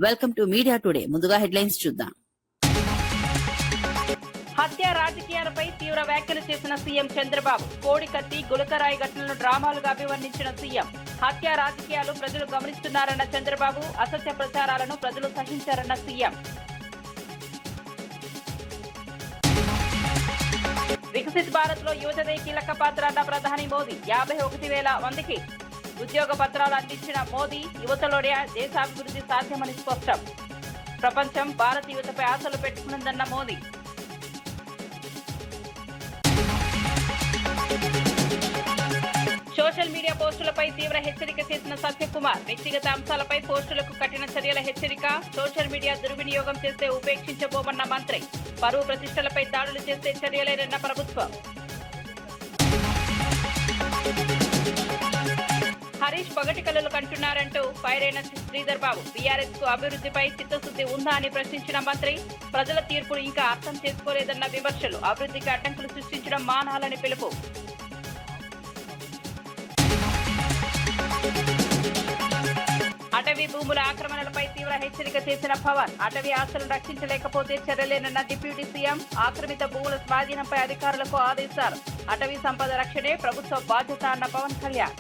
Welcome to media today. ముందుగా headlines చూద్దాం. హత్య రాజకీయాలపై తీవ్ర వ్యాఖ్యలు చేసిన సీఎం చంద్రబాబు. కోడికత్తి గులకరాయి ఘటనలను డ్రామాలుగా అభివర్ణించిన సీఎం. హత్య రాజకీయాలు ప్రజలు గమనిస్తున్నారన్న చంద్రబాబు. అసత్య ప్రచారాలను ప్రజలు సహించారన్న సీఎం. వికసిత్ భారత్ లో యువతదే కీలక పాత్ర అన్న ప్రధాని మోదీ. 51,000 మందికి ఉద్యోగ పత్రాలు అందించిన మోదీ. యువతలోనే దేశాభివృద్ధి సాధ్యమని స్పష్టం. ప్రపంచం భారత యువతపై ఆశలు పెట్టుకున్నదన్న మోదీ. సోషల్ మీడియా పోస్టులపై తీవ్ర హెచ్చరిక చేసిన సత్యకుమార్. వ్యక్తిగత అంశాలపై పోస్టులకు కఠిన చర్యల హెచ్చరిక. సోషల్ మీడియా దుర్వినియోగం చేస్తే ఉపేక్షించబోమన్న మంత్రి. పరువు ప్రతిష్టలపై దాడులు చేస్తే చర్యలేనన్న ప్రభుత్వం. హరీష్ పగటి కళలు కంటున్నారంటూ ఫైరైన శ్రీధర్ బాబు. బీఆర్ఎస్ కు అభివృద్ధిపై చిత్తశుద్ధి ఉందా అని ప్రశ్నించిన మంత్రి. ప్రజల తీర్పును ఇంకా అర్థం చేసుకోలేదన్న విమర్శలు. అభివృద్ధికి అడ్డంకులు సృష్టించడం మానాలని పిలుపు. అటవీ భూముల ఆక్రమణలపై తీవ్ర హెచ్చరిక చేసిన పవన్. అటవీ ఆస్తులను రక్షించలేకపోతే చర్యలేనన్న డిప్యూటీ సీఎం. ఆక్రమిత భూముల స్వాధీనంపై అధికారులకు ఆదేశాలు. అటవీ సంపద రక్షణే ప్రభుత్వ బాధ్యత అన్న పవన్ కళ్యాణ్.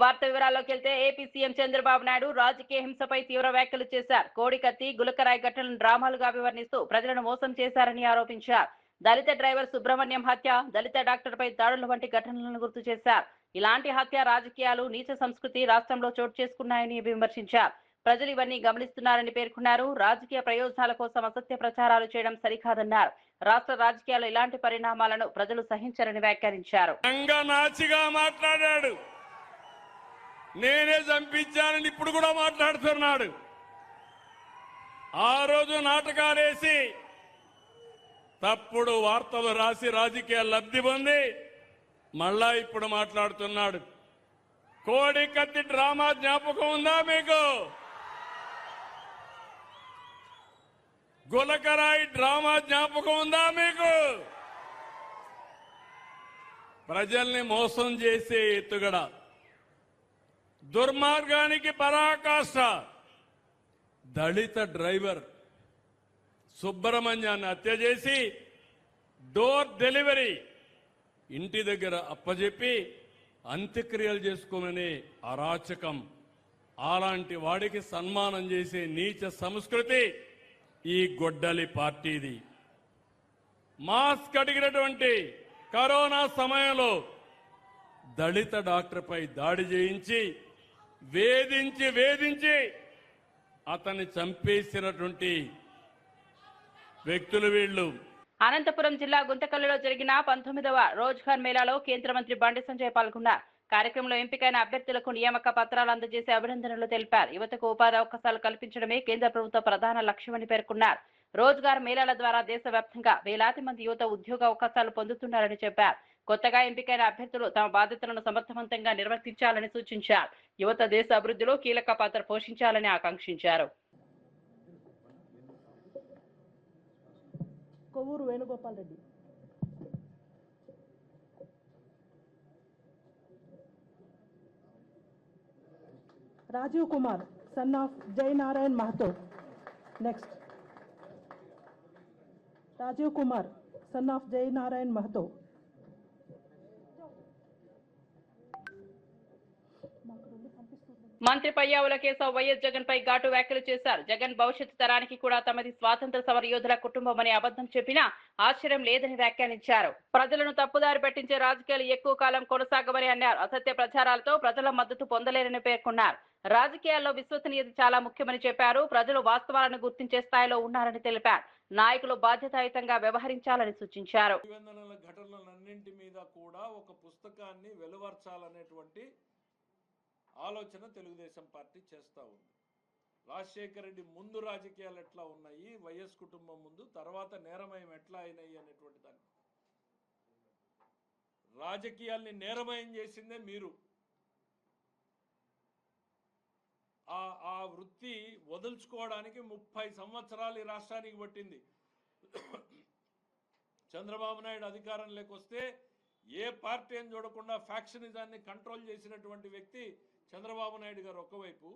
వార్త వివరాల్లోకి వెళ్తే ఏపీ సీఎం చంద్రబాబు నాయుడు రాజకీయ హింసపై తీవ్ర వ్యాఖ్యలు చేశారు. కోడికత్తి గులకరాయి ఘటనలను డ్రామాలుగా అభివర్ణిస్తూ ప్రజలను మోసం చేశారని ఆరోపించారు. దళిత డ్రైవర్ సుబ్రహ్మణ్యం హత్య, దళిత డాక్టర్పై దాడుల వంటి ఘటనలను గుర్తు చేశారు. ఇలాంటి హత్య రాజకీయాలు, నీచ సంస్కృతి రాష్ట్రంలో చోటు చేసుకున్నాయని విమర్శించారు. ప్రజలు ఇవన్నీ గమనిస్తున్నారని పేర్కొన్నారు. రాజకీయ ప్రయోజనాల కోసం అసత్య ప్రచారాలు చేయడం సరికాదన్నారు. రాష్ట్ర రాజకీయాల్లో ఇలాంటి పరిణామాలను ప్రజలు సహించరని వ్యాఖ్యానించారు. నేనే చంపించానని ఇప్పుడు కూడా మాట్లాడుతున్నాడు. ఆ రోజు నాటకాలేసి తప్పుడు వార్తలు రాసి రాజకీయ లబ్ధి పొంది మళ్ళా ఇప్పుడు మాట్లాడుతున్నాడు. కోడికత్తి డ్రామా జ్ఞాపకం ఉందా మీకు? గులకరాయి డ్రామా జ్ఞాపకం ఉందా మీకు? ప్రజల్ని మోసం చేసే ఎత్తుగడ, దుర్మార్గానికి పరాకాష్ట. దళిత డ్రైవర్ సుబ్రహ్మణ్యాన్ని హత్య చేసి డోర్ డెలివరీ ఇంటి దగ్గర అప్పజెప్పి అంత్యక్రియలు చేసుకోమని అరాచకం. అలాంటి వాడికి సన్మానం చేసే నీచ సంస్కృతి ఈ గొడ్డలి పార్టీది. మాస్క్ అడిగినటువంటి కరోనా సమయంలో దళిత డాక్టర్పై దాడి చేయించి వేధించి అతన్ని చంపేసినటువంటి వ్యక్తులు వీళ్ళు. అనంతపురం జిల్లా గుంతకల్లులో జరిగిన 19వ రోజ్గార్ మేళాలో కేంద్ర మంత్రి బండి సంజయ్ పాల్గొన్నారు. కార్యక్రమంలో ఎంపికైన అభ్యర్థులకు నియామక పత్రాలు అందజేసి అభినందనలు తెలిపారు. యువతకు ఉపాధి అవకాశాలు కల్పించడమే కేంద్ర ప్రభుత్వ ప్రధాన లక్ష్యమని పేర్కొన్నారు. రోజ్గార్ మేళాల ద్వారా దేశవ్యాప్తంగా వేలాది మంది యువత ఉద్యోగ అవకాశాలు పొందుతున్నారని చెప్పారు. కొత్తగా ఎంపికైన అభ్యర్థులు తమ బాధ్యతలను సమర్థవంతంగా నిర్వర్తించాలని సూచించారు. యువత దేశ అభివృద్ధిలో కీలక పాత్ర పోషించాలని ఆకాంక్షించారు. Kovvur Venugopal Reddy. Rajeev Kumar, son of Jayanarayana Mahato. Next Rajeev Kumar, son of Jayanarayana Mahato. మంత్రి పయ్యావుల కేశవ్ వైఎస్ జగన్ పై ఘాటు వ్యాఖ్యలు చేశారు. జగన్ భవిష్యత్తు తరానికి కూడా తమది స్వాతంత్ర సమర యోధుల కుటుంబం అనే అబద్ధం చెప్పినా ఆశ్చర్యం లేదని వ్యాఖ్యానించారు. ప్రజలను తప్పుదారి పట్టించే రాజకీయాలు ఎక్కువ కాలం కొనసాగమని అన్నారు. అసత్య ప్రచారాలతో ప్రజల మద్దతు పొందలేరని పేర్కొన్నారు. రాజకీయాల్లో విశ్వసనీయత చాలా ముఖ్యమని చెప్పారు. ప్రజలు వాస్తవాలను గుర్తించే స్థాయిలో ఉన్నారని తెలిపారు. నాయకులు బాధ్యతాయుతంగా వ్యవహరించాలని సూచించారు. ఘటనలన్నింటి మీద కూడా ఒక పుస్తకాన్ని వెలువర్చాలనేటువంటి ఆలోచన తెలుగుదేశం పార్టీ చేస్తూ ఉంది. రాజశేఖర రెడ్డి ముందు రాజకీయాలు ఎట్లా ఉన్నాయి, వైఎస్ కుటుంబం ముందు, తర్వాత నేరమయం ఎట్లా అయినాయి అనేటువంటి దాన్ని, రాజకీయాల్ని నేరమయం చేసిందే మీరు. ఆ వృత్తి వదులుచుకోవడానికి 30 సంవత్సరాలు ఈ రాష్ట్రానికి పట్టింది. చంద్రబాబు నాయుడు అధికారంలోకి వస్తే ఏ పార్టీ అని చూడకుండా ఫ్యాక్షనిజాన్ని కంట్రోల్ చేసినటువంటి వ్యక్తి చంద్రబాబు నాయుడు గారు ఒకవైపు,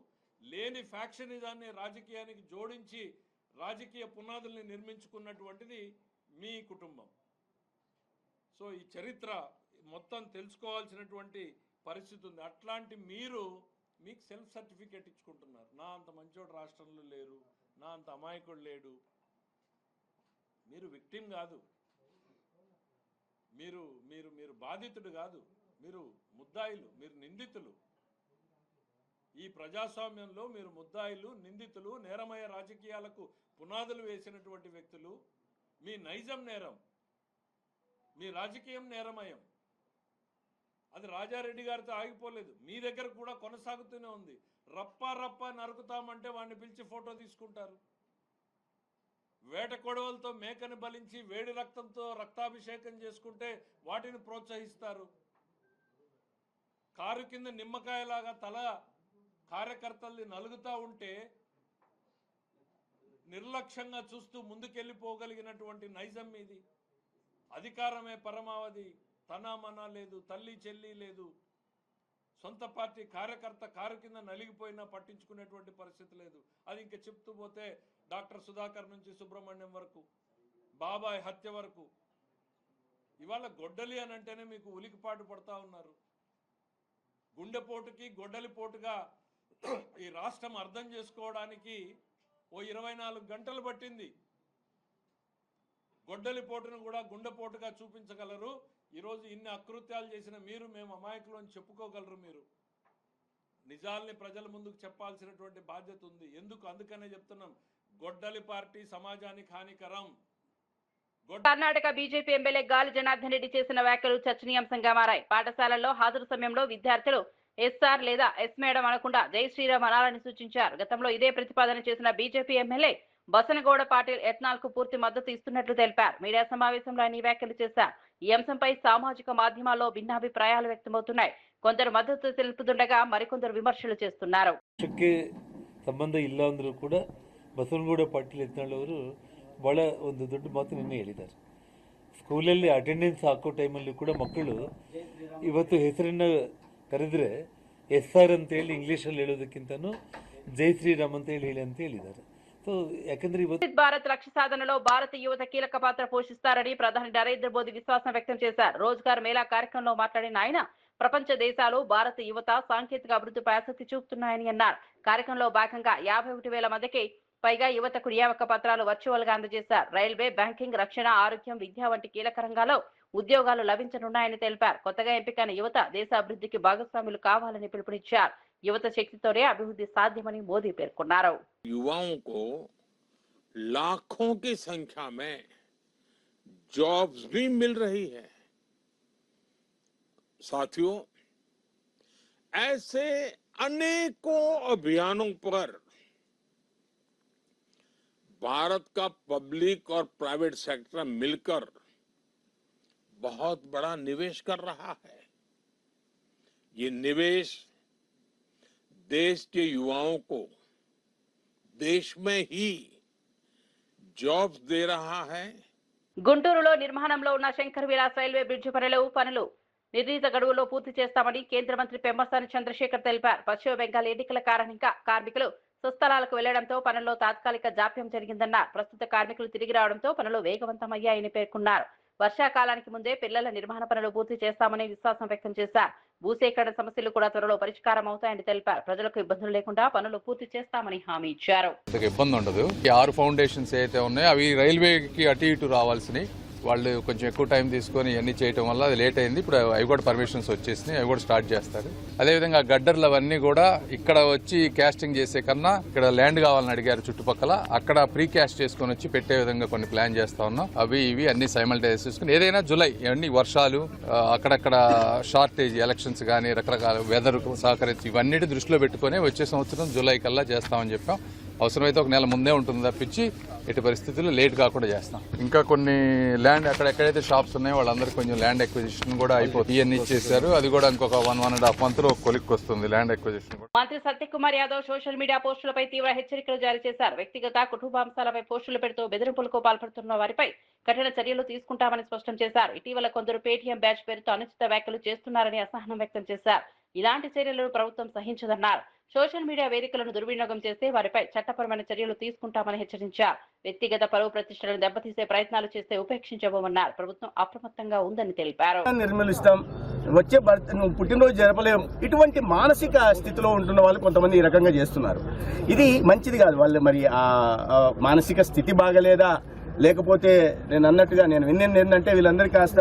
లేని ఫ్యాక్షనిజాన్ని రాజకీయానికి జోడించి రాజకీయ పునాదుల్ని నిర్మించుకున్నటువంటిది మీ కుటుంబం. సో ఈ చరిత్ర మొత్తం తెలుసుకోవాల్సినటువంటి పరిస్థితి ఉంది. అట్లాంటి మీకు సెల్ఫ్ సర్టిఫికేట్ ఇచ్చుకుంటున్నారు. నా అంత మంచోడు రాష్ట్రంలో లేరు, నా అంత అమాయకుడు లేడు. మీరు విక్టిమ్ కాదు, మీరు మీరు మీరు బాధితుడు కాదు, మీరు ముద్దాయిలు, మీరు నిందితులు. ఈ ప్రజాస్వామ్యంలో మీరు ముద్దాయిలు, నిందితులు, నేరమయ రాజకీయాలకు పునాదులు వేసినటువంటి వ్యక్తులు. మీ నైజం నేరం, మీ రాజకీయం నేరమయం. అది రాజారెడ్డి గారితో ఆగిపోలేదు, మీ దగ్గర కూడా కొనసాగుతూనే ఉంది. రప్పా రప్పా నరుకుతామంటే వాడిని పిలిచి ఫోటో తీసుకుంటారు. వేట కొడవలతో మేకని బలించి వేడి రక్తంతో రక్తాభిషేకం చేసుకుంటే వాటిని ప్రోత్సహిస్తారు. కారు కింద నిమ్మకాయలాగా తల కార్యకర్తల్ని నలుగుతూ ఉంటే నిర్లక్ష్యంగా చూస్తూ ముందుకెళ్ళిపోగలిగినటువంటి నైజం మీది. అధికారమే పరమావధి, తనామనా లేదు, తల్లి చెల్లి లేదు. సొంత పార్టీ కార్యకర్త కారు కింద నలిగిపోయినా పట్టించుకునేటువంటి పరిస్థితి లేదు. అది ఇంకా చెప్తూ పోతే డాక్టర్ సుధాకర్ నుంచి సుబ్రహ్మణ్యం వరకు, బాబాయ్ హత్య వరకు. ఇవాళ గొడ్డలి అని అంటేనే మీకు ఉలికిపాటు పడతా ఉన్నారు. గుండెపోటుకి గొడ్డలిపోటుగా ఈ రాష్ట్రం అర్థం చేసుకోవడానికి ఓ 24 గంటలు పట్టింది. గొడ్డలిపోటును కూడా గుండెపోటుగా చూపించగలరు. ఈరోజు ఇన్ని అకృత్యాలు చేసిన మీరు మేము అమాయకులు అని చెప్పుకోగలరు. మీరు నిజాల్ని ప్రజల ముందుకు చెప్పాల్సినటువంటి బాధ్యత ఉంది. అందుకనే చెప్తున్నాం, గొడ్డలి పార్టీ సమాజానికి హానికరం. కర్ణాటక బీజేపీ ఎమ్మెల్యే గాలి జనార్దన్ రెడ్డి చేసిన వ్యాఖ్యలు చర్చనీయాంశంగా మారాయి. పాఠశాలల్లో హాజరు సమయంలో విద్యార్థులు ఎస్ఆర్ లేదా ఎస్ మేడం అనకుండా జై శ్రీరామ్ అనాలని సూచించారు. గతంలో ఇదే ప్రతిపాదన చేసిన బీజేపీ ఎమ్మెల్యే బసనగౌడ పాటిల్ ఎత్నాల్ కు పూర్తి మద్దతు ఇస్తున్నట్లు తెలిపారు. మీడియా సమావేశంలో ఆయన వ్యాఖ్యలు చేశారు. ఈ అంశంపై సామాజిక మాధ్యమాల్లో భిన్నాభిప్రాయాలు వ్యక్తమవుతున్నాయి. కొందరు మద్దతు తెలుపుతుండగా మరికొందరు ವಿಮರ್ಶలు చేస్తున్నారు. ಸಂಬಂಧ ಇಲ್ಲ ಅಂದ್ರೂ ಕೂಡ ಬಸವನಗೌಡ ಪಾಟೀಲ್ ಯತ್ನಾಳ್ ಅವರು ಭಾಳ ಒಂದು ದೊಡ್ಡ ಮಾತು ನಿನ್ನೆ ಹೇಳಿದ್ದಾರೆ. ಸ್ಕೂಲಲ್ಲಿ ಅಟೆಂಡೆನ್ಸ್ ಹಾಕೋ ಟೈಮಲ್ಲಿ ಕೂಡ ಮಕ್ಕಳು ಇವತ್ತು ಹೆಸರನ್ನು ಕರೆದ್ರೆ SR ಅಂತೇಳಿ ಇಂಗ್ಲೀಷಲ್ಲಿ ಹೇಳೋದಕ್ಕಿಂತನೂ ಜೈ ಶ್ರೀರಾಮ್ ಅಂತ ಹೇಳಿ ಅಂತ ಹೇಳಿದ್ದಾರೆ. సో ಯಾಕಂದ್ರೆ ಇವತ್ತು భారత్ లక్ష్య సాధనలో భారత యువత కీలక పాత్ర పోషిస్తారని ప్రధాని నరేంద్ర మోదీ విశ్వాసం వ్యక్తం చేశారు. రోజ్గార్ మేళా కార్యక్రమంలో మాట్లాడిన ఆయన ప్రపంచ దేశాలు భారత యువత సాంకేతిక అభివృద్ధిపై ఆసక్తి చూపుతున్నాయని అన్నారు. కార్యక్రమంలో భాగంగా 51,000 మందికి పైగా యువతకు నియామక పత్రాలు వర్చువల్ గా అందజేశారు. రైల్వే, బ్యాంకింగ్, రక్షణ, ఆరోగ్యం, విద్య వంటి కీలక రంగాల్లో ఉద్యోగాలు లభించనున్నాయని తెలిపారు. కొత్తగా ఎంపికైన యువత దేశ అభివృద్ధికి భాగస్వాములు కావాలని పిలుపునిచ్చారు. యువత శక్తితోనే అభివృద్ధి సాధ్యమని మోదీ పేర్కొన్నారు. युवाओं को लाखों की संख्या में जॉब्स भी मिल रही है। साथियों, ऐसे अनेकों अभियानों पर भारत का पब्लिक और प्राइवेट सेक्टर मिलकर बहुत बड़ा निवेश कर रहा है। ये निवेश देश के युवाओं को देश में ही जॉब्स दे रहा है। గుంటూరులో నిర్మాణంలో ఉన్న శంకర్ విలాస్ రైల్వే బ్రిడ్జి పనులు నిర్ణీత గడువులో పూర్తి చేస్తామని కేంద్ర మంత్రి పెమ్మసాని చంద్రశేఖర్ తెలిపారు. పశ్చిమ బెంగాల్ ఎన్నికల కారణంగా కార్మికులు స్వస్థలాలకు వెళ్లడంతో పనుల్లో తాత్కాలిక జాప్యం జరిగిందన్నారు. ప్రస్తుత కార్మికులు తిరిగి రావడంతో పనులు వేగవంతమయ్యాయని పేర్కొన్నారు. వర్షాకాలానికి ముందే పిల్లల నిర్మాణ పనులు పూర్తి చేస్తామని విశ్వాసం వ్యక్తం చేశారు. భూసేకరణ సమస్యలు కూడా త్వరలో పరిష్కారం అవుతాయని తెలిపారు. ప్రజలకు ఇబ్బందులు లేకుండా పనులు పూర్తి చేస్తామని హామీ ఇచ్చారు. ఇబ్బంది ఉండదు. 6 ఫౌండేషన్స్ ఏదైతే ఉన్నాయో అవి రైల్వేకి అటు ఇటు రావాల్సినవి. వాళ్ళు కొంచెం ఎక్కువ టైం తీసుకొని ఇవన్నీ చేయడం వల్ల అది లేట్ అయింది. ఇప్పుడు అవి కూడా పర్మిషన్స్ వచ్చేసినాయి, అవి కూడా స్టార్ట్ చేస్తారు. అదేవిధంగా గడ్డర్లు అవన్నీ కూడా ఇక్కడ వచ్చి క్యాస్టింగ్ చేసే కన్నా ఇక్కడ ల్యాండ్ కావాలని అడిగారు చుట్టుపక్కల, అక్కడ ప్రీ క్యాస్ట్ చేసుకుని వచ్చి పెట్టే విధంగా కొన్ని ప్లాన్ చేస్తా ఉన్నాం. అవి ఇవి అన్ని సైమల్టేనియస్ చేసుకుని ఏదైనా జులై అన్ని వర్షాలు అక్కడక్కడ షార్టేజ్ ఎలక్షన్స్ కానీ రకరకాల వెదర్ సహకరించి ఇవన్నిటి దృష్టిలో పెట్టుకుని వచ్చే సంవత్సరం జులై కల్లా చేస్తామని చెప్పాం. అవసరమైతే ఒక నెల ముందే ఉంటుంది తప్పించి ఎట్టి పరిస్థితుల్లో లేట్ కాకుండా చేస్తాం. ఇంకా కొన్ని ల్యాండ్ ఎక్కడెక్కడైతే షాప్స్ ఉన్నాయో వాళ్ళందరికీ కొంచెం ల్యాండ్ ఎక్విజిషన్ కూడా అయిపోతుంది. ఇవన్నీ ఇచ్చేసారు. అది కూడా ఇంకొక 1.5 month లో కొలిక్కి వస్తుంది ల్యాండ్ ఎక్విజిషన్. మంత్రి సత్యకుమార్ యాదవ్ సోషల్ మీడియా పోస్టులపై తీవ్ర హెచ్చరికలు జారీ చేశారు. వ్యక్తిగత కుటుంబాంశాలపై పోస్టులు పెడుతూ బెదిరింపులకు పాల్పడుతున్న వారిపై కఠిన చర్యలు తీసుకుంటామని స్పష్టం చేశారు. ఇటీవల కొందరు పేటీఎం బ్యాచ్ పేరుతో అనుచిత వ్యాఖ్యలు చేస్తున్నారని అసహనం వ్యక్తం చేశారు. ఇలాంటి చర్యలను ప్రభుత్వం సహించదన్నారు. సోషల్ మీడియా వేదికలను దుర్వినియోగం చేస్తే వారిపై చట్టపరమైన చర్యలు తీసుకుంటామని హెచ్చరించారు. వ్యక్తిగత పరువు ప్రతిష్టలను దెబ్బతీసే ప్రయత్నాలు చేస్తే ఉపేక్షించబోమన్నారు. ప్రభుత్వం అప్రమత్తంగా ఉందని తెలిపారు. నిర్మలిస్తాం, వచ్చే పుట్టినరోజు జరపలేం, ఇటువంటి మానసిక స్థితిలో ఉంటున్న వాళ్ళు కొంతమంది ఈ రకంగా చేస్తున్నారు. ఇది మంచిది కాదు. వాళ్ళు మరి ఆ మానసిక స్థితి బాగలేదా, లేకపోతే నేను అన్నట్టుగా నేను విన్నది ఏంటంటే వీళ్ళందరూ కాస్త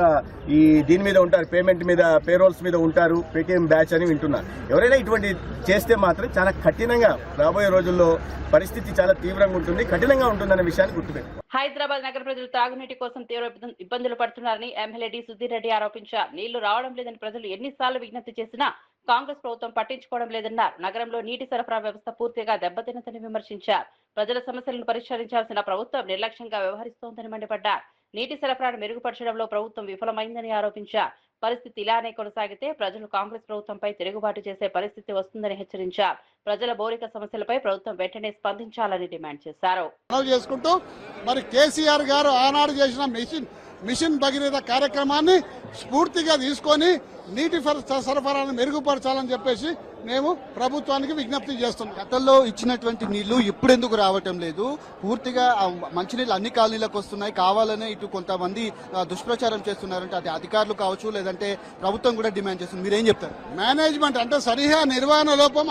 ఈ దీని మీద ఉంటారు, పేమెంట్ మీద, పేరోల్స్ మీద ఉంటారు, పేటీఎం బ్యాచ్ అని వింటున్నారు. ఎవరైనా ఇటువంటి చేస్తే మాత్రం చాలా కఠినంగా రాబోయే రోజుల్లో పరిస్థితి చాలా తీవ్రంగా ఉంటుంది, కఠినంగా ఉంటుందనే విషయాన్ని గుర్తుపెట్టుకోవాలి. హైదరాబాద్ నగర ప్రజలు తాగునీటి కోసం తీవ్ర ఇబ్బందులు పడుతున్నారని ఎమ్మెల్యే డి సుధీర్ రెడ్డి ఆరోపించారు. నీళ్లు రావడం లేదని ప్రజలు ఎన్నిసార్లు విజ్ఞప్తి చేసినా కాంగ్రెస్ ప్రభుత్వం పట్టించుకోవడం లేదన్నారు. నగరంలో నీటి సరఫరా వ్యవస్థ పూర్తిగా దెబ్బతిన్నదని విమర్శించారు. ప్రజల సమస్యలను పరిష్కరించాల్సిన ప్రభుత్వం నిర్లక్ష్యంగా వ్యవహరిస్తోందని మండిపడ్డారు. నీటి సరఫరాను మెరుగుపరచడంలో ప్రభుత్వం విఫలమైందని ఆరోపించారు. పరిస్థితి ఇలానే కొనసాగితే ప్రజలు కాంగ్రెస్ ప్రభుత్వంపై తిరుగుబాటు చేసే పరిస్థితి వస్తుందని హెచ్చరించారు. ప్రజల మౌలిక సమస్యలపై ప్రభుత్వం వెంటనే స్పందించాలని డిమాండ్ చేశారు. చేసుకుంటూ మరి కేసీఆర్ గారు ఆనాడు చేసిన మిషన్ భగీరథ కార్యక్రమాన్ని స్ఫూర్తిగా తీసుకొని నీటి సరఫరాను మెరుగుపరచాలని చెప్పేసి మేము ప్రభుత్వానికి విజ్ఞప్తి చేస్తున్నాం. గతంలో ఇచ్చినటువంటి నీళ్లు ఇప్పుడెందుకు రావటం లేదు? పూర్తిగా మంచినీళ్ళు అన్ని కాలనీలకు వస్తున్నాయి, కావాలనే ఇటు కొంతమంది దుష్ప్రచారం చేస్తున్నారంటే అది అధికారులు కావచ్చు, లేదంటే ప్రభుత్వం కూడా డిమాండ్ చేస్తుంది. మీరేం చెప్తారు? మేనేజ్మెంట్ అంటే సరిహా నిర్వహణ లోపం,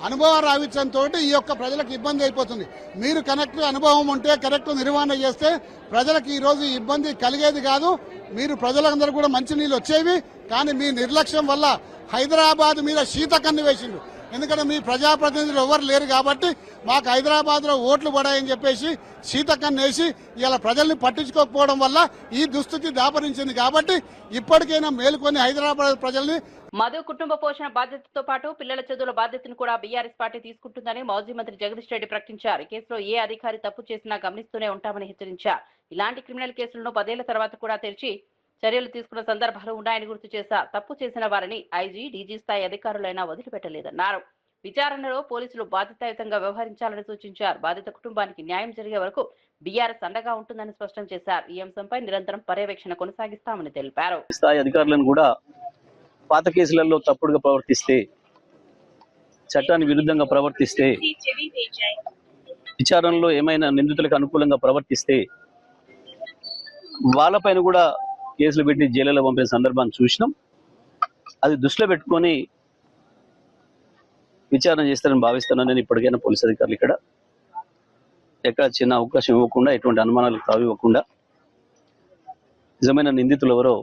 అనుభవ రావిత్యంతో ఈ యొక్క ప్రజలకు ఇబ్బంది అయిపోతుంది. మీరు కరెక్ట్ అనుభవం ఉంటే, కరెక్ట్ నిర్వహణ చేస్తే ప్రజలకు ఈ రోజు ఇబ్బంది కలిగేది కాదు. మీరు ప్రజలందరూ కూడా మంచినీళ్ళు వచ్చేవి. కానీ మీ నిర్లక్ష్యం వల్ల హైదరాబాద్ మీద శీతకన్ను వేసిండు. ఎందుకంటే మీ ప్రజాప్రతినిధులు ఎవరు లేరు కాబట్టి మాకు హైదరాబాద్ లో ఓట్లు పడాయని చెప్పేసి శీతకన్ను వేసి ఇలా ప్రజల్ని పట్టించుకోకపోవడం వల్ల ఈ దుస్థితి దాపరించింది. కాబట్టి ఇప్పటికైనా మేలుకొని హైదరాబాద్ ప్రజల్ని. మధు కుటుంబ పోషణ బాధ్యతతో పాటు పిల్లల చదువుల బాధ్యతను కూడా బీఆర్ఎస్ పార్టీ తీసుకుంటుందని మాజీ మంత్రి జగదీష్ రెడ్డి ప్రకటించారు. ఈ కేసులో ఏ అధికారి తప్పు చేసినా గమనిస్తూనే ఉంటామని హెచ్చరించారు. ఇలాంటి క్రిమినల్ కేసులను 10 ఏళ్ల తర్వాత కూడా తెరిచి చర్యలు తీసుకున్న సందర్భాలు ఉన్నాయని గుర్తు చేశారు. తప్పు చేసిన వారిని ఐజీ, డీజీ స్థాయి అధికారులైనా వదిలిపెట్టలేదన్నారు. విచారణలో పోలీసులు బాధ్యతాయుతంగా వ్యవహరించాలని సూచించారు. బాధిత కుటుంబానికి న్యాయం జరిగే వరకు బీఆర్ఎస్ అండగా ఉంటుందని స్పష్టం చేశారు. ఈ అంశంపై నిరంతరం పర్యవేక్షణ కొనసాగిస్తామని తెలిపారు. స్థాయి అధికారులను కూడా పాత కేసులలో తప్పుడుగా ప్రవర్తిస్తే, చట్టానికి విరుద్ధంగా ప్రవర్తిస్తే, విచారణలో ఏమైనా నిందితులకు అనుకూలంగా ప్రవర్తిస్తే వాళ్ళపైన కూడా కేసులు పెట్టి జైలులో పంపిన సందర్భాన్ని చూసినాం. అది దృష్టిలో పెట్టుకొని విచారణ చేస్తారని భావిస్తానని నేను ఇప్పటికైనా పోలీసు అధికారులు ఇక్కడ ఎక్కడ చిన్న అవకాశం ఇవ్వకుండా, ఎటువంటి అనుమానాలకు తావివ్వకుండా నిజమైన నిందితులు ఎవరో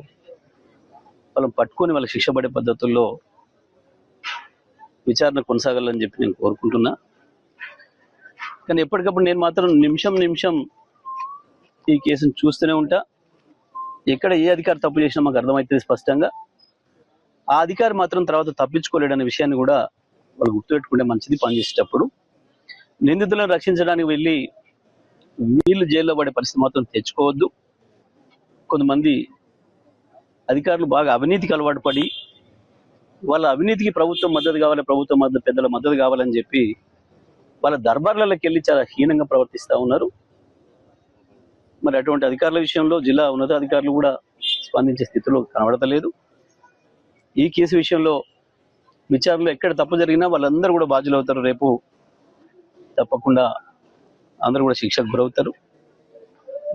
వాళ్ళని పట్టుకొని వాళ్ళకి శిక్ష పడే పద్ధతుల్లో విచారణ కొనసాగాలని చెప్పి నేను కోరుకుంటున్నా. కానీ ఎప్పటికప్పుడు నేను మాత్రం నిమిషం ఈ కేసును చూస్తూనే ఉంటా. ఎక్కడ ఏ అధికారి తప్పు చేసినా మాకు అర్థమవుతుంది స్పష్టంగా. ఆ అధికారి మాత్రం తర్వాత తప్పించుకోలేడనే విషయాన్ని కూడా వాళ్ళు గుర్తుపెట్టుకుంటే మంచిది. పనిచేసేటప్పుడు నిందితులను రక్షించడానికి వెళ్ళి వీళ్ళు జైల్లో పడే పరిస్థితి మాత్రం తెచ్చుకోవద్దు. కొంతమంది అధికారులు బాగా అవినీతికి అలవాటు పడి వాళ్ళ అవినీతికి ప్రభుత్వం మద్దతు కావాలి, ప్రభుత్వం పెద్దల మద్దతు కావాలని చెప్పి వాళ్ళ దర్బార్లలోకి వెళ్ళి చాలా హీనంగా ప్రవర్తిస్తూ ఉన్నారు. మరి అటువంటి అధికారుల విషయంలో జిల్లా ఉన్నతాధికారులు కూడా స్పందించే స్థితిలో కనబడతలేదు. ఈ కేసు విషయంలో విచారణలో ఎక్కడ తప్పు జరిగినా వాళ్ళందరూ కూడా బాధ్యులు అవుతారు. రేపు తప్పకుండా అందరూ కూడా శిక్షకు గురవుతారు.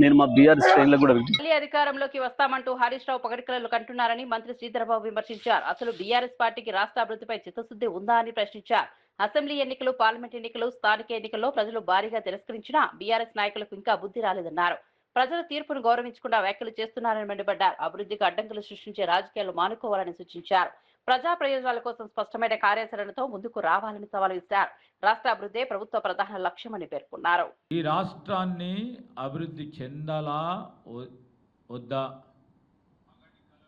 నేను మా బీఆర్ఎస్ శ్రేణులకు కూడా మళ్ళీ అధికారంలోకి వస్తామంటూ హరీష్ రావు పగటికలలు కంటున్నారని మంత్రి శ్రీధర్బాబు విమర్శించారు. అసలు బీఆర్ఎస్ పార్టీకి రాష్ట్ర అభివృద్ధిపై చిత్తశుద్ధి ఉందా అని ప్రశ్నించారు. అసెంబ్లీ ఎన్నికలు, పార్లమెంట్ ఎన్నికలు, స్థానిక ఎన్నికల్లో ప్రజలు భారీగా తిరస్కరించినా బీఆర్ఎస్ నాయకులకు ఇంకా బుద్ధి రాలేదన్నారు. ప్రజల తీర్పును గౌరవించకుండా వ్యాఖ్యలు చేస్తున్నారని మండిపడ్డారు. అభివృద్ధికి అడ్డంకులు సృష్టించే రాజకీయాలు మానుకోవాలని సూచించారు. ప్రజా ప్రయోజనాల కోసం స్పష్టమైన కార్యాచరణతో ముందుకు రావాలని సవాల్ విసిరారు. రాష్ట్ర అభివృద్ధి ప్రభుత్వ ప్రధాన లక్ష్యమని పేర్కొన్నారు. ఈ రాష్ట్రాన్ని అభివృద్ధి చెందాలా వద్దా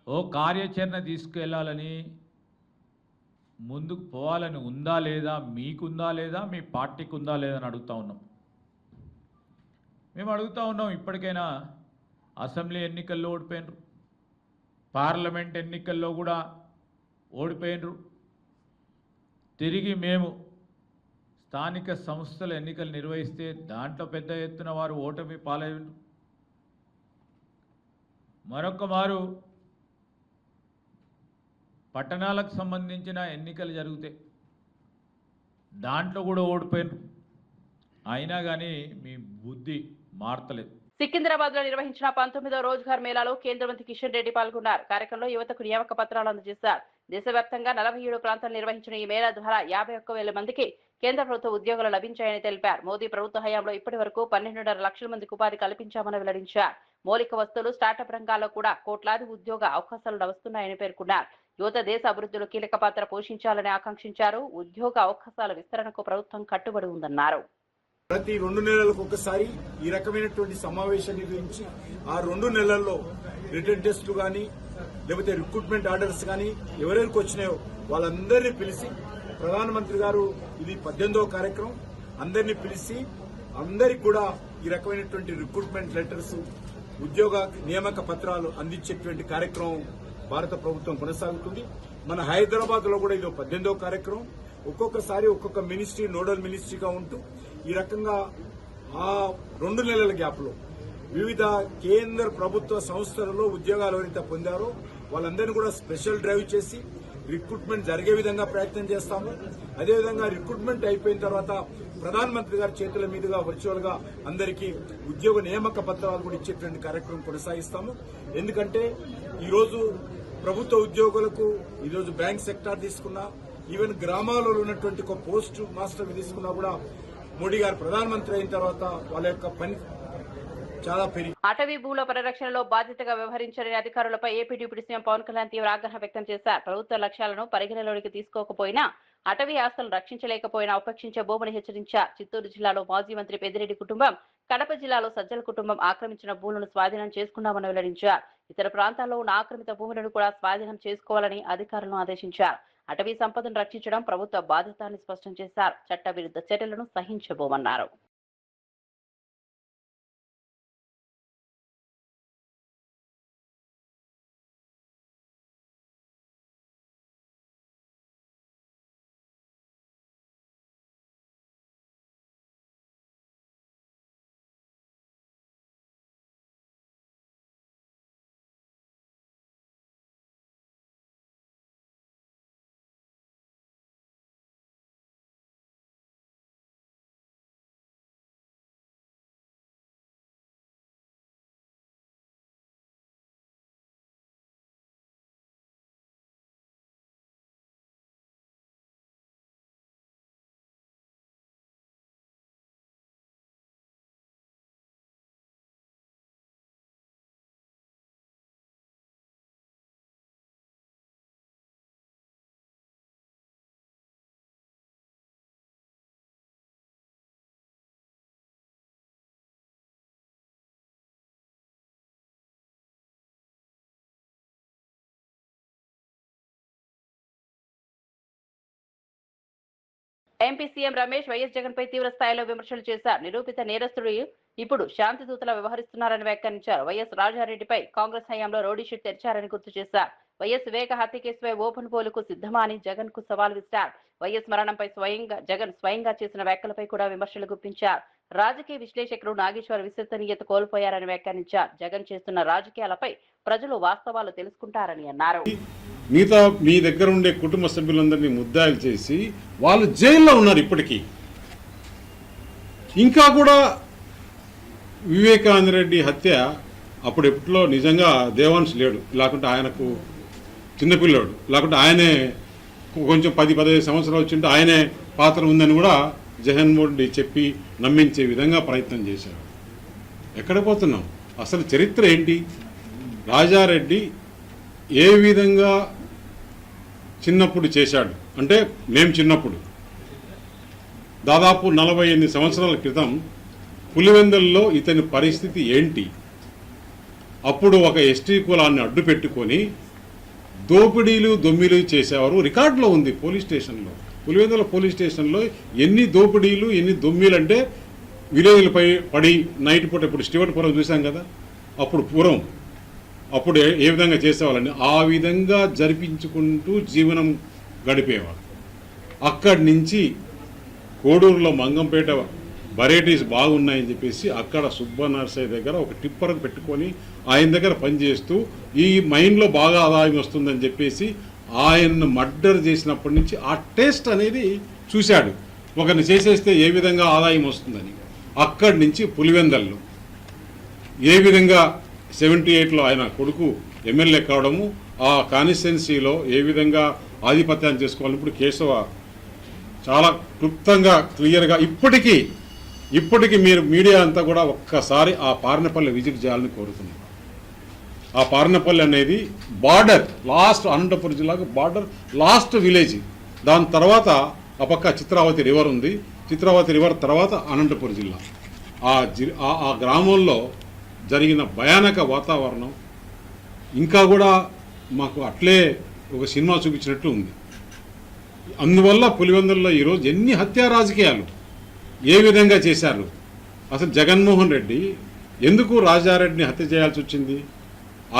ఓ కార్యాచరణ తీసుకెళ్లాలని, ముందుకు పోవాలని ఉందా లేదా, మీకుందా లేదా, మీ పార్టీకి ఉందా లేదా అని అడుగుతా ఉన్నాం. మేము అడుగుతా ఉన్నాం. ఇప్పటికైనా అసెంబ్లీ ఎన్నికల్లో ఓడిపోయినరు, పార్లమెంట్ ఎన్నికల్లో కూడా ఓడిపోయినరు. తిరిగి మేము స్థానిక సంస్థల ఎన్నికలు నిర్వహిస్తే దాంట్లో పెద్ద ఎత్తున వారు ఓటమి పాలయ్యారు. మరొక మారు పట్టణాలకు సంబంధించిన ఎన్నికలు జరుగుతాయి, దాంట్లో కూడా ఓడిపోయారు. అయినా కానీ మీ బుద్ధి మారతలేదు. సికింద్రాబాద్ లో నిర్వహించిన 19వ రోజ్గార్ మేళాలో కేంద్ర మంత్రి కిషన్ రెడ్డి పాల్గొన్నారు. కార్యక్రమంలో యువతకు నియామక పత్రాలు అందజేశారు. దేశవ్యాప్తంగా 47 ప్రాంతాలు నిర్వహించిన ఈ మేళా ద్వారా 51,000 మందికి కేంద్ర ప్రభుత్వ ఉద్యోగాలు లభించాయని తెలిపారు. మోదీ ప్రభుత్వ హయాంలో ఇప్పటి వరకు 12.5 లక్షల మందికి ఉపాధి కల్పించామని వెల్లడించారు. మౌలిక వస్తువులు, స్టార్టప్ రంగాల్లో కూడా కోట్లాది ఉద్యోగ అవకాశాలు వస్తున్నాయని పేర్కొన్నారు. యువత దేశ అభివృద్ధిలో కీలక పాత్ర పోషించాలని ఆకాంక్షించారు. ఉద్యోగ అవకాశాల విస్తరణకు ప్రభుత్వం కట్టుబడి ఉందన్నారు. ప్రతి 2 నెలలకు ఒకసారి ఈ రకమైనటువంటి సమావేశం నిర్వహించి ఆ 2 నెలల్లో రిటర్న్ టెస్టులు కానీ లేకపోతే రిక్రూట్మెంట్ ఆర్డర్స్ కానీ ఎవరెవరికి వచ్చినాయో వాళ్ళందరినీ పిలిచి ప్రధానమంత్రి గారు ఇది 18వ కార్యక్రమం అందరినీ పిలిచి అందరికి కూడా ఈ రకమైనటువంటి రిక్రూట్మెంట్ లెటర్స్, ఉద్యోగ నియామక పత్రాలు అందించేటువంటి కార్యక్రమం భారత ప్రభుత్వం కొనసాగుతుంది. మన హైదరాబాద్ లో కూడా ఇది 18వ కార్యక్రమం. ఒక్కొక్కసారి ఒక్కొక్క మినిస్ట్రీ నోడల్ మినిస్ట్రీగా ఉంటూ ఈ రకంగా ఆ 2 నెలల గ్యాప్ లో వివిధ కేంద్ర ప్రభుత్వ సంస్థలలో ఉద్యోగాలు ఎవరైతే పొందారో వాళ్ళందరినీ కూడా స్పెషల్ డ్రైవ్ చేసి రిక్రూట్మెంట్ జరిగే విధంగా ప్రయత్నం చేస్తాము. అదేవిధంగా రిక్రూట్మెంట్ అయిపోయిన తర్వాత ప్రధానమంత్రి గారి చేతుల మీదుగా వర్చువల్ గా అందరికీ ఉద్యోగ నియామక పత్రాలు కూడా ఇచ్చేటువంటి కార్యక్రమం కొనసాగిస్తాము. ఎందుకంటే ఈరోజు ప్రభుత్వ ఉద్యోగులకు ఈరోజు బ్యాంక్ సెక్టార్ తీసుకున్నా, ఈవెన్ గ్రామాలలో ఉన్నటువంటి ఒక పోస్ట్ మాస్టర్ తీసుకున్నా కూడా మోడీ గారు ప్రధానమంత్రి అయిన తర్వాత వాళ్ళ యొక్క పని చాలా పెరిగి అటవీ భూముల పరిరక్షణలో బాధ్యతగా వ్యవహరించని అధికారులపై AP deputy CM Pawan Kalyan తీవ్ర ఆగ్రహం వ్యక్తం చేశారు. ప్రభుత్వ లక్ష్యాలను పరిగణలోకి తీసుకోకపోయినా, అటవీ ఆస్తులను రక్షించలేకపోయినా ఉపేక్షించే భూమిని హెచ్చరించారు. చిత్తూరు జిల్లాలో మాజీ మంత్రి పెద్దిరెడ్డి కుటుంబం, కడప జిల్లాలో సజ్జల కుటుంబం ఆక్రమించిన భూములను స్వాధీనం చేసుకున్నామని వెల్లడించారు. ఇతర ప్రాంతాల్లో ఉన్న ఆక్రమిత భూములను కూడా స్వాధీనం చేసుకోవాలని అధికారులను ఆదేశించారు. అటవీ సంపదను రక్షించడం ప్రభుత్వ బాధ్యత అని స్పష్టం చేశారు. చట్టవిరుద్ధ చర్యలను సహించబోమన్నారు. MP CM Ramesh YS Jagan పై తీవ్ర స్థాయిలో విమర్శలు చేశారు. నిరూపిత నేరస్తుడు ఇప్పుడు శాంతి దూతలా వ్యవహరిస్తున్నారని వ్యాఖ్యానించారు. వైఎస్ రాజారెడ్డిపై కాంగ్రెస్ హయాంలో రౌడీ షీట్ తెరిచారని గుర్తు చేశారు. వైఎస్ వివేక హత్య కేసుపై ఓపెన్ పోలుకు సిద్ధమా అని జగన్ కు సవాల్ విసిరారు. వైఎస్ మరణంపై జగన్ స్వయంగా చేసిన వ్యాఖ్యలపై కూడా విమర్శలు గుప్పించారు. రాజకీయ విశ్లేషకులు నాగేశ్వర్ విశ్వసనీయత కోల్పోయారని వ్యాఖ్యానించారు. జగన్ చేస్తున్న రాజకీయాలపై ప్రజలు వాస్తవాలు తెలుసుకుంటారని అన్నారు. మిగతా మీ దగ్గర ఉండే కుటుంబ సభ్యులందరినీ ముద్దాయిలు చేసి వాళ్ళు జైల్లో ఉన్నారు. ఇప్పటికీ ఇంకా కూడా వివేకానందరెడ్డి హత్య అప్పుడు ఎప్పట్లో నిజంగా దేవాంశ్ లేడు, లేకుంటే ఆయనకు చిన్నపిల్లాడు, లేకుంటే ఆయనే కొంచెం 10-15 సంవత్సరాలు వచ్చింటే ఆయనే పాత్ర ఉందని కూడా జగన్మోహన్ రెడ్డి చెప్పి నమ్మించే విధంగా ప్రయత్నం చేశారు. ఎక్కడ పోతున్నాం? అసలు చరిత్ర ఏంటి? రాజారెడ్డి ఏ విధంగా చిన్నప్పుడు చేశాడు అంటే, మేము చిన్నప్పుడు దాదాపు 48 సంవత్సరాల క్రితం పులివెందుల్లో ఇతని పరిస్థితి ఏంటి? అప్పుడు ఒక ఎస్టీ కులాన్ని అడ్డు పెట్టుకొని దోపిడీలు దొమ్మిలు చేసేవారు. రికార్డులో ఉంది పోలీస్ స్టేషన్లో, పులివెందుల పోలీస్ స్టేషన్లో ఎన్ని దోపిడీలు ఎన్ని దొమ్మిలు అంటే విలేజ్లపై పడి నైట్ పూట. ఇప్పుడు స్టీవర్పురం చూసాం కదా, అప్పుడు పూర్వం అప్పుడు ఏ విధంగా చేసేవాళ్ళని ఆ విధంగా జరిపించుకుంటూ జీవనం గడిపేవారు. అక్కడి నుంచి కోడూరులో మంగంపేట వెరైటీస్ బాగున్నాయని చెప్పేసి అక్కడ సుబ్బనర్సయ్య దగ్గర ఒక టిప్పర్ పెట్టుకొని ఆయన దగ్గర పనిచేస్తూ ఈ మైన్లో బాగా ఆదాయం వస్తుందని చెప్పేసి ఆయన్ను మర్డర్ చేసినప్పటి నుంచి ఆ టేస్ట్ అనేది చూశాడు, ఒకరిని చేసేస్తే ఏ విధంగా ఆదాయం వస్తుందని. అక్కడి నుంచి పులివెందల్లో ఏ విధంగా 78లో ఆయన కొడుకు ఎమ్మెల్యే కావడము, ఆ కాన్స్టిట్యున్సీలో ఏ విధంగా ఆధిపత్యాన్ని చేసుకోవాలి. ఇప్పుడు కేశవ చాలా క్లుప్తంగా క్లియర్గా ఇప్పటికీ మీరు మీడియా అంతా కూడా ఒక్కసారి ఆ పార్నపల్లి విజిట్ చేయాలని కోరుతున్నాం. ఆ పార్నపల్లి అనేది బార్డర్, లాస్ట్ అనంతపురం జిల్లాకు బార్డర్ లాస్ట్ విలేజ్. దాని తర్వాత ఆ పక్క చిత్రావతి రివర్ ఉంది, చిత్రావతి రివర్ తర్వాత అనంతపురం జిల్లా. ఆ గ్రామంలో జరిగిన భయానక వాతావరణం ఇంకా కూడా మాకు అట్లే ఒక సినిమా చూపించినట్టు ఉంది. అందువల్ల పులివెందుల్లో ఈరోజు ఎన్ని హత్యా రాజకీయాలు ఏ విధంగా చేశారు. అసలు జగన్మోహన్ రెడ్డి ఎందుకు రాజారెడ్డిని హత్య చేయాల్సి వచ్చింది?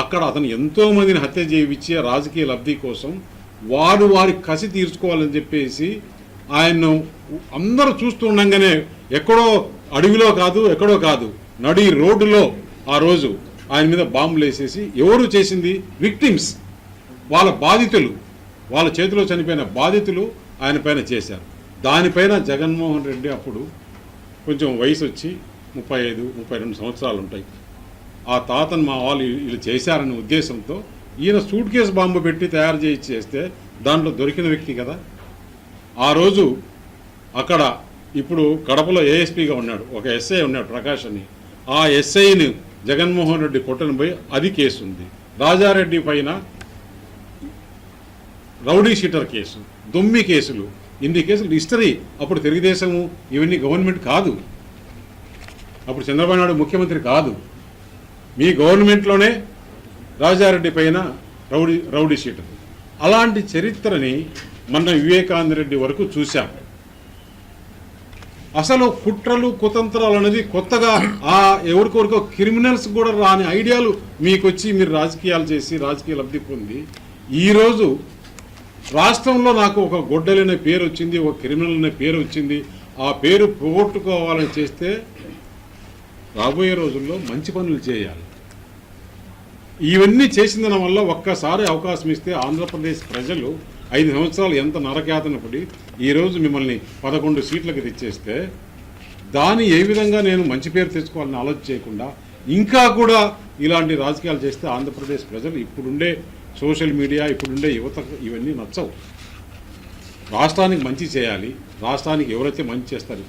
అక్కడ అతను ఎంతోమందిని హత్య చేయించే రాజకీయ లబ్ధి కోసం వారి కసి తీర్చుకోవాలని చెప్పేసి ఆయన్ను అందరూ చూస్తూ ఉండగానే ఎక్కడో అడవిలో కాదు, ఎక్కడో కాదు, నడి రోడ్డులో ఆ రోజు ఆయన మీద బాంబులు వేసేసి ఎవరు చేసింది? విక్టిమ్స్, వాళ్ళ బాధితులు, వాళ్ళ చేతిలో చనిపోయిన బాధితులు ఆయన పైన చేశారు. దానిపైన జగన్మోహన్ రెడ్డి అప్పుడు కొంచెం వయసు వచ్చి 35-32 సంవత్సరాలు ఉంటాయి. ఆ తాతను మా వాళ్ళు వీళ్ళు చేశారనే ఉద్దేశంతో ఈయన సూట్ కేసు బాంబు పెట్టి తయారు చేస్తే దాంట్లో దొరికిన వ్యక్తి కదా. ఆ రోజు అక్కడ ఇప్పుడు కడపలో ఏఎస్పీగా ఉన్నాడు ఒక ఎస్ఐ ఉన్నాడు ప్రకాష్ అని. ఆ ఎస్ఐని జగన్మోహన్ రెడ్డి కొట్టని పోయి అది కేసు ఉంది. రాజారెడ్డి పైన రౌడీ షీటర్ కేసు, దొమ్మి కేసులు, ఇన్ని కేసులు హిస్టరీ. అప్పుడు తెలుగుదేశము ఇవన్నీ గవర్నమెంట్ కాదు, అప్పుడు చంద్రబాబు నాయుడు ముఖ్యమంత్రి కాదు. మీ గవర్నమెంట్లోనే రాజారెడ్డి పైన రౌడీ షీటర్. అలాంటి చరిత్రని మన వివేకానంద రెడ్డి వరకు చూశాం. అసలు కుట్రలు కుతంత్రాలు అనేది కొత్తగా ఎవరికొరికో క్రిమినల్స్ కూడా రాని ఐడియాలు మీకు వచ్చి మీరు రాజకీయాలు చేసి రాజకీయ లబ్ధి పొంది ఈరోజు రాష్ట్రంలో నాకు ఒక గొడ్డలనే పేరు వచ్చింది, ఒక క్రిమినల్ అనే పేరు వచ్చింది. ఆ పేరు పోగొట్టుకోవాలని చేస్తే రాబోయే రోజుల్లో మంచి పనులు చేయాలి. ఇవన్నీ చేసిన వల్ల ఒక్కసారి అవకాశం ఇస్తే ఆంధ్రప్రదేశ్ ప్రజలు 5 సంవత్సరాలు ఎంత నరకయాతన పడి ఈరోజు మిమ్మల్ని 11 సీట్లకు తెచ్చేస్తే దాన్ని ఏ విధంగా నేను మంచి పేరు తెచ్చుకోవాలని ఆలోచన చేయకుండా ఇంకా కూడా ఇలాంటి రాజకీయాలు చేస్తే ఆంధ్రప్రదేశ్ ప్రజలు ఇప్పుడుండే సోషల్ మీడియా, ఇప్పుడుండే యువతకు ఇవన్నీ నచ్చవు. రాష్ట్రానికి మంచి చేయాలి, రాష్ట్రానికి ఎవరైతే మంచి చేస్తారు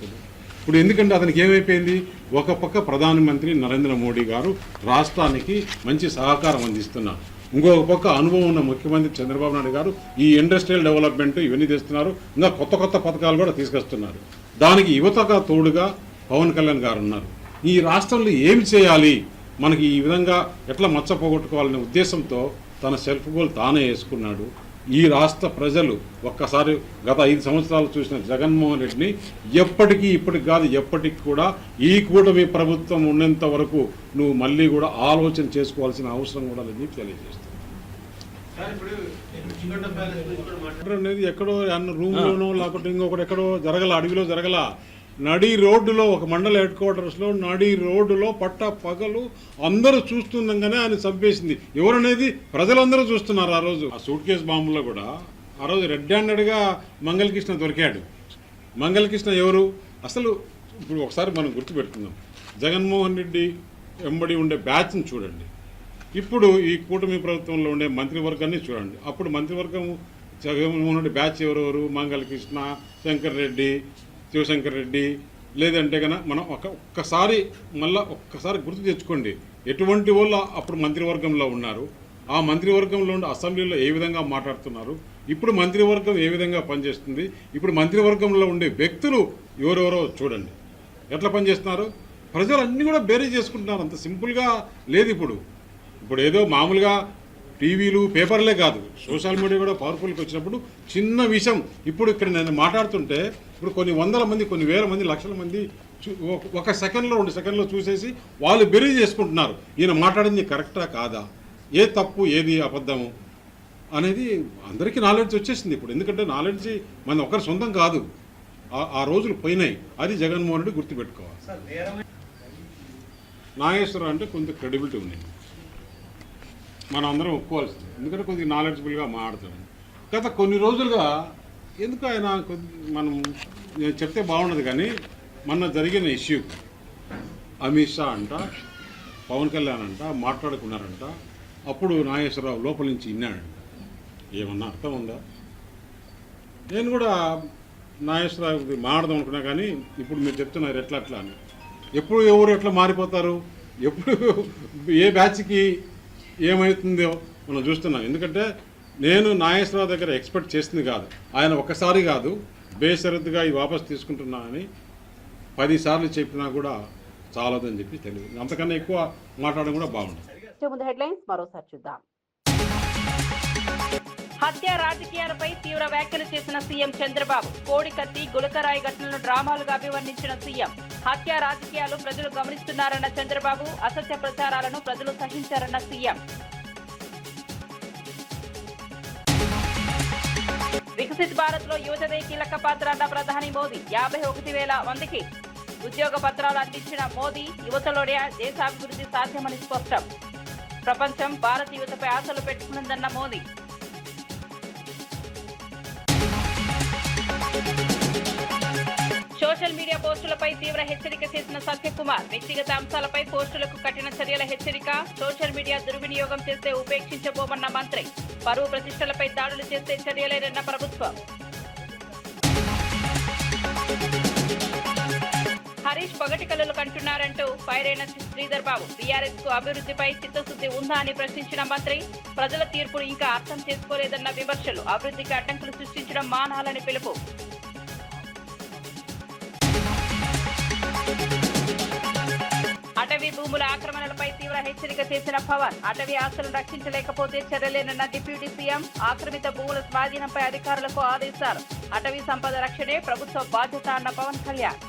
ఇప్పుడు ఎందుకంటే అతనికి ఏమైపోయింది, ఒక పక్క ప్రధానమంత్రి నరేంద్ర మోడీ గారు రాష్ట్రానికి మంచి సహకారం అందిస్తున్నారు, ఇంకొక పక్క అనుభవం ఉన్న ముఖ్యమంత్రి చంద్రబాబు నాయుడు గారు ఈ ఇండస్ట్రియల్ డెవలప్మెంట్ ఇవన్నీ తెస్తున్నారు, ఇంకా కొత్త పథకాలు కూడా తీసుకొస్తున్నారు. దానికి యువతగా తోడుగా పవన్ కళ్యాణ్ గారు ఉన్నారు. ఈ రాష్ట్రంలో ఏమి చేయాలి, మనకి ఈ విధంగా ఎట్లా మచ్చ పోగొట్టుకోవాలనే ఉద్దేశంతో తన సెల్ఫ్ గోల్ తానే వేసుకున్నాడు. ఈ రాష్ట్ర ప్రజలు ఒక్కసారి గత 5 సంవత్సరాలు చూసిన జగన్మోహన్ రెడ్డిని ఇప్పటికి కాదు ఎప్పటికి కూడా ఈ కూటమి ప్రభుత్వం ఉన్నంత వరకు నువ్వు మళ్ళీ కూడా ఆలోచన చేసుకోవాల్సిన అవసరం కూడా లేదని తెలియజేస్తాను. అనేది ఎక్కడో రూమ్లోనో లేకపోతే ఇంకొకటి ఎక్కడో జరగల, అడవిలో జరగల, నడి రోడ్డులో ఒక మండల హెడ్ క్వార్టర్స్లో నడి రోడ్డులో పట్ట పగలు అందరూ చూస్తుండగానే ఆయన చంపేసింది. ఎవరనేది ప్రజలందరూ చూస్తున్నారు. ఆ రోజు ఆ సూట్ కేసు బాంబులో కూడా ఆ రోజు రెడ్ హ్యాండెడ్గా మంగళకృష్ణ దొరికాడు. మంగళకృష్ణ ఎవరు అసలు? ఇప్పుడు ఒకసారి మనం గుర్తుపెట్టుకుందాం, జగన్మోహన్ రెడ్డి వెంబడి ఉండే బ్యాచ్ని చూడండి, ఇప్పుడు ఈ కూటమి ప్రభుత్వంలో ఉండే మంత్రివర్గాన్ని చూడండి. అప్పుడు మంత్రివర్గం జగన్మోహన్ రెడ్డి బ్యాచ్ ఎవరెవరు? మంగళకృష్ణ, శంకర్ రెడ్డి, శివశంకర్ రెడ్డి, లేదంటే కనుక మనం ఒక్కసారి గుర్తు తెచ్చుకోండి ఎటువంటి వాళ్ళు అప్పుడు మంత్రివర్గంలో ఉన్నారు, ఆ మంత్రివర్గంలో ఉండే అసెంబ్లీలో ఏ విధంగా మాట్లాడుతున్నారు, ఇప్పుడు మంత్రివర్గం ఏ విధంగా పనిచేస్తుంది, ఇప్పుడు మంత్రివర్గంలో ఉండే వ్యక్తులు ఎవరెవరో చూడండి ఎట్లా పనిచేస్తున్నారు. ప్రజలు అన్నీ కూడా బేరీ చేసుకుంటున్నారు. అంత సింపుల్గా లేదు. ఇప్పుడు ఏదో మామూలుగా టీవీలు పేపర్లే కాదు, సోషల్ మీడియా కూడా పవర్ఫుల్కి వచ్చినప్పుడు చిన్న విషయం ఇప్పుడు ఇక్కడ నేను మాట్లాడుతుంటే ఇప్పుడు కొన్ని వందల మంది, కొన్ని వేల మంది, లక్షల మంది 1 సెకండ్లో 2 సెకండ్లో చూసేసి వాళ్ళు బెరీ చేసుకుంటున్నారు ఈయన మాట్లాడింది కరెక్టా కాదా, ఏ తప్పు ఏది అబద్ధము అనేది అందరికీ నాలెడ్జ్ వచ్చేసింది ఇప్పుడు. ఎందుకంటే నాలెడ్జ్ మన ఒకరి సొంతం కాదు, ఆ రోజులు పోయినాయి. అది జగన్మోహన్ రెడ్డి గుర్తుపెట్టుకోవాలి. నాగేశ్వరరావు అంటే కొంత క్రెడిబిలిటీ ఉంది, మనం అందరం ఒప్పుకోవాల్సింది, ఎందుకంటే కొద్దిగా నాలెడ్జబుల్గా మాట్లాడతాం. గత కొన్ని రోజులుగా ఎందుకు ఆయన మనం నేను చెప్తే బాగుండదు కానీ మొన్న జరిగిన ఇష్యూ అమిత్ షా అంట పవన్ కళ్యాణ్ అంట మాట్లాడుకున్నారంట. అప్పుడు నాగేశ్వరరావు లోపల నుంచి విన్నాడంట. ఏమన్నా అర్థం ఉందా? నేను కూడా నాగేశ్వరరావు మాట్లాడదాం అనుకున్నా కానీ ఇప్పుడు మీరు చెప్తున్నారు ఎట్లా అట్లా అని. ఎప్పుడు ఎవరు ఎట్లా మారిపోతారు, ఎప్పుడు ఏ బ్యాచ్కి ఏమవుతుందో మనం చూస్తున్నాం. ఎందుకంటే నేను నాగేశ్వరరావు దగ్గర ఎక్స్పెక్ట్ చేసింది కాదు. ఆయన ఒక్కసారి కాదు బేషరతుగా ఈ వాపసు తీసుకుంటున్నా అని 10 సార్లు చెప్పినా కూడా చాలదని చెప్పి తెలియదు. అంతకన్నా ఎక్కువ మాట్లాడడం కూడా బాగుంటుంది. ముందు హెడ్లైన్స్ మరోసారి చూద్దాం. హత్య రాజకీయాలపై తీవ్ర వ్యాఖ్యలు చేసిన సీఎం చంద్రబాబు. కోడికత్తి గులకరాయి ఘటనలను డ్రామాలుగా అభివర్ణించిన సీఎం. హత్య రాజకీయాలు ప్రజలు గమనిస్తున్నారన్న చంద్రబాబు. అసత్య ప్రచారాలను ప్రజలు సహించారన్న సీఎం. వికసిత్ భారత్ లో యువతదే కీలక పాత్ర అన్న ప్రధాని మోదీ. 51,000 మందికి ఉద్యోగ పత్రాలు అందించిన మోదీ. యువతలోనే దేశాభివృద్ధి సాధ్యమని స్పష్టం. ప్రపంచం భారత యువతపై ఆశలు పెట్టుకున్నదన్న మోదీ. సోషల్ మీడియా పోస్టులపై తీవ్ర హెచ్చరిక చేసిన సత్యకుమార్. వ్యక్తిగత అంశాలపై పోస్టులకు కఠిన చర్యల హెచ్చరిక. సోషల్ మీడియా దుర్వినియోగం చేస్తే ఉపేక్షించబోమన్న మంత్రి. పరువు ప్రతిష్టలపై దాడులు చేస్తే చర్యలేనన్న ప్రభుత్వం. హరీష్ పగటి కళలు కంటున్నారంటూ ఫైర్ అయిన శ్రీధర్ బాబు. బీఆర్ఎస్ కు అభివృద్ధిపై చిత్తశుద్ధి ఉందా అని ప్రశ్నించిన మంత్రి. ప్రజల తీర్పును ఇంకా అర్థం చేసుకోలేదన్న విమర్శలు. అభివృద్ధికి అడ్డంకులు సృష్టించడం మానాలని పిలుపు. అటవీ భూముల ఆక్రమణలపై తీవ్ర హెచ్చరిక చేసిన పవన్. అటవీ ఆస్తులను రక్షించలేకపోతే చర్యలేనన్న డిప్యూటీ సీఎం. ఆక్రమిత భూముల స్వాధీనంపై అధికారులకు ఆదేశాలు. అటవీ సంపద రక్షణే ప్రభుత్వ బాధ్యత అన్న పవన్ కళ్యాణ్.